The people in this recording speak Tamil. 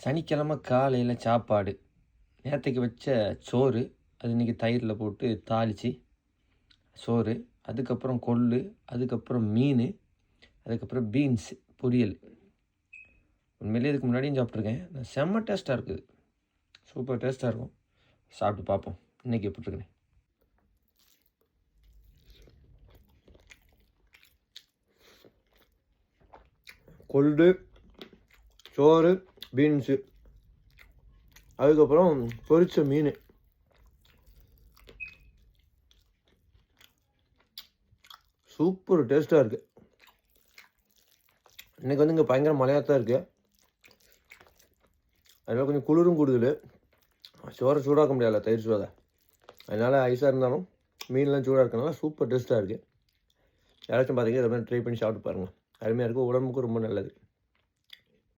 சனிக்கிழமை காலையில் சாப்பாடு நேற்றுக்கு வச்ச சோறு அது இன்றைக்கி தயிரில் போட்டு தாளித்து சோறு, அதுக்கப்புறம் கொள்ளு, அதுக்கப்புறம் மீன், அதுக்கப்புறம் பீன்ஸ் பொரியல். உண்மையிலே இதுக்கு முன்னாடியும் சாப்பிட்ருக்கேன். செம்ம டேஸ்ட்டாக இருக்குது, சூப்பர் டேஸ்ட்டாக இருக்கும். சாப்பிட்டு பார்ப்போம் இன்றைக்கி எப்படி இருக்குன்னு. கொள்ளு, சோறு, பீன்ஸு, அதுக்கப்புறம் பொரிச்ச மீன். சூப்பர் டேஸ்ட்டாக இருக்குது. இன்றைக்கி வந்து இங்கே பயங்கர மழையாக தான் இருக்குது. அதனால் கொஞ்சம் குளிரும் கூடுதல். சோறை சூடாக்க முடியல, தயிர் சோதை. அதனால் ஐஸாக இருந்தாலும் மீன்லாம் சூடாக இருக்கனால சூப்பர் டேஸ்ட்டாக இருக்குது. யாராச்சும் பார்த்தீங்கன்னா இதை மாதிரி ட்ரை பண்ணி சாப்பிட்டு பாருங்கள். அருமையாக இருக்குது, உடம்புக்கு ரொம்ப நல்லது.